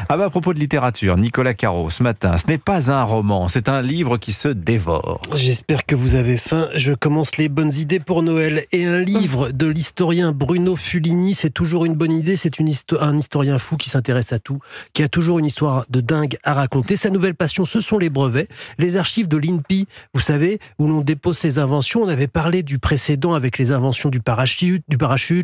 Ah bah à propos de littérature, Nicolas Caro, ce matin, ce n'est pas un roman, c'est un livre qui se dévore. J'espère que vous avez faim. Je commence les bonnes idées pour Noël. Et un livre de l'historien Bruno Fulini, c'est toujours une bonne idée. C'est un historien fou qui s'intéresse à tout, qui a toujours une histoire de dingue à raconter. Sa nouvelle passion, ce sont les brevets, les archives de l'INPI, vous savez, où l'on dépose ses inventions. On avait parlé du précédent avec les inventions du parachute,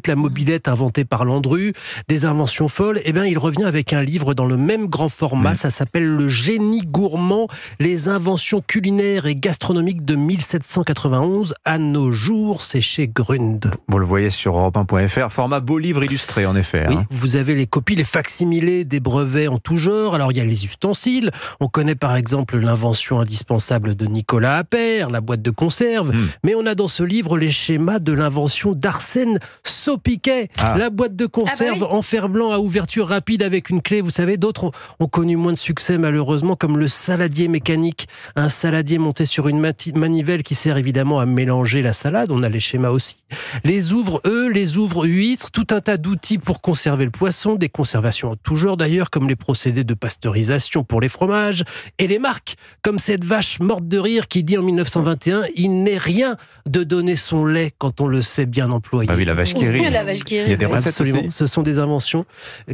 la mobilette inventée par Landru, des inventions folles. Eh bien, il revient avec un livre dans le même grand format. Ça s'appelle Le génie gourmand, les inventions culinaires et gastronomiques de 1791 à nos jours. C'est chez Grund. Vous le voyez sur europe1.fr, format beau livre illustré en effet. Oui, vous avez les copies, les facsimilés des brevets en tout genre. Alors il y a les ustensiles. On connaît par exemple l'invention indispensable de Nicolas Appert, la boîte de conserve. Mais on a dans ce livre les schémas de l'invention d'Arsène Saupiquet, la boîte de conserve en fer blanc à ouverture rapide avec une clé. Vous savez, d'autres ont connu moins de succès malheureusement, comme le saladier mécanique, un saladier monté sur une manivelle qui sert évidemment à mélanger la salade. On a les schémas aussi. Les ouvres huîtres, tout un tas d'outils pour conserver le poisson, des conservations en tout genre d'ailleurs, comme les procédés de pasteurisation pour les fromages, et les marques, comme cette vache morte de rire qui dit en 1921 « Il n'est rien de donner son lait quand on le sait bien employer ». Ah oui, la vache qui rit. Il y a des recettes. Absolument, aussi. Ce sont des inventions,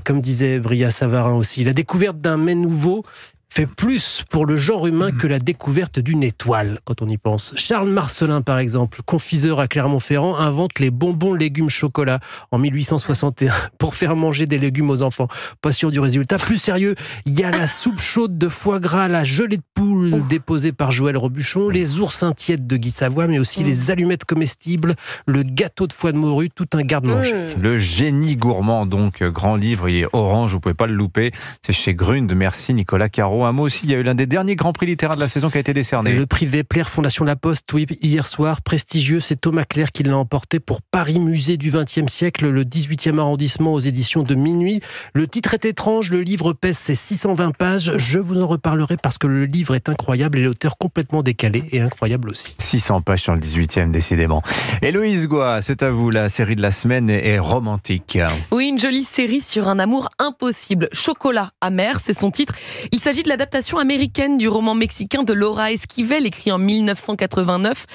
comme disait Bria Savarin aussi. La découverte d'un mets nouveau fait plus pour le genre humain que la découverte d'une étoile, quand on y pense. Charles Marcelin, par exemple, confiseur à Clermont-Ferrand, invente les bonbons légumes chocolat en 1861 pour faire manger des légumes aux enfants. Pas sûr du résultat. Plus sérieux, il y a la soupe chaude de foie gras, la gelée de poule déposée par Joël Robuchon, les oursins tièdes de Guy Savoie, mais aussi les allumettes comestibles, le gâteau de foie de morue, tout un garde-manger. Le génie gourmand, donc, grand livre, il est orange, vous pouvez pas le louper. C'est chez Grund. Merci Nicolas Caro. Un mot aussi, il y a eu l'un des derniers grands prix littéraires de la saison qui a été décerné. Le prix Vepler, Fondation La Poste, oui, hier soir, prestigieux, c'est Thomas Clair qui l'a emporté pour Paris Musée du XXe siècle, le 18e arrondissement aux éditions de Minuit. Le titre est étrange, le livre pèse ses 620 pages. Je vous en reparlerai parce que le livre est incroyable et l'auteur complètement décalé et incroyable aussi. 600 pages sur le 18e, décidément. Héloïse Goua, c'est à vous, la série de la semaine est romantique. Oui, une jolie série sur un amour impossible. Chocolat amer, c'est son titre. Il s'agit de l'adaptation américaine du roman mexicain de Laura Esquivel, écrit en 1989.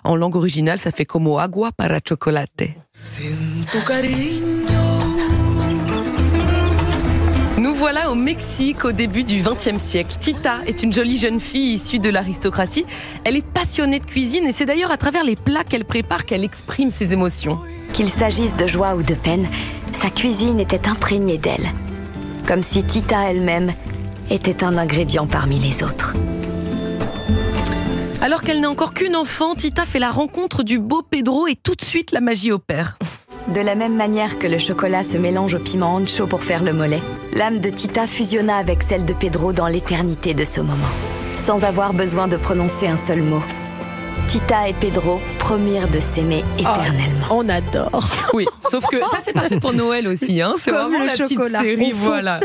En langue originale, ça fait como agua para chocolate. Nous voilà au Mexique au début du XXe siècle. Tita est une jolie jeune fille issue de l'aristocratie. Elle est passionnée de cuisine et c'est d'ailleurs à travers les plats qu'elle prépare qu'elle exprime ses émotions. Qu'il s'agisse de joie ou de peine, sa cuisine était imprégnée d'elle. Comme si Tita elle-même était un ingrédient parmi les autres. Alors qu'elle n'a encore qu'une enfant, Tita fait la rencontre du beau Pedro et tout de suite la magie opère. De la même manière que le chocolat se mélange au piment ancho pour faire le mollet, l'âme de Tita fusionna avec celle de Pedro dans l'éternité de ce moment. Sans avoir besoin de prononcer un seul mot, Tita et Pedro promirent de s'aimer éternellement. On adore. Oui, sauf que ça c'est parfait pour Noël aussi, hein. C'est comme vraiment la chocolat, petite série, voilà.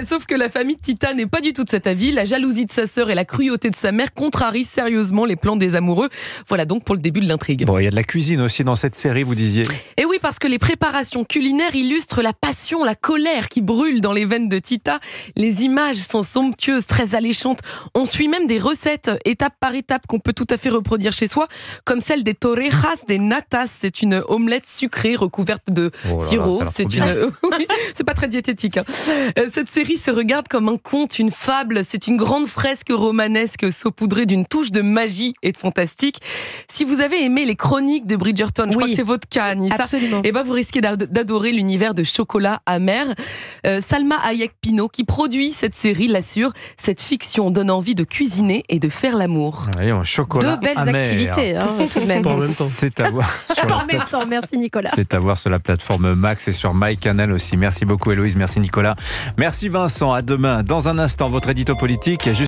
Sauf que la famille de Tita n'est pas du tout de cet avis. La jalousie de sa sœur et la cruauté de sa mère contrarient sérieusement les plans des amoureux. Voilà donc pour le début de l'intrigue. Bon, il y a de la cuisine aussi dans cette série, vous disiez. Et oui, parce que les préparations culinaires illustrent la passion, la colère qui brûle dans les veines de Tita. Les images sont somptueuses, très alléchantes. On suit même des recettes étape par étape qu'on peut tout à fait reproduire chez soi, comme celle des torrejas des natas. C'est une omelette sucrée recouverte de sirop. Oui, c'est pas très diététique, hein. Cette série se regarde comme un conte, une fable. C'est une grande fresque romanesque saupoudrée d'une touche de magie et de fantastique. Si vous avez aimé les chroniques de Bridgerton, je crois que c'est votre cas, Anissa, et ben vous risquez d'adorer l'univers de Chocolat amer. Salma Hayek-Pinault, qui produit cette série, l'assure, cette fiction donne envie de cuisiner et de faire l'amour. Allez, chocolat Deux belles amer. activités, hein, tout de même. En même temps. C'est à voir sur En même temps, merci Nicolas. C'est à voir sur la plateforme Max et sur MyCanal aussi. Merci beaucoup Héloïse, merci Nicolas. Merci Vincent, à demain. Dans un instant, votre édito politique.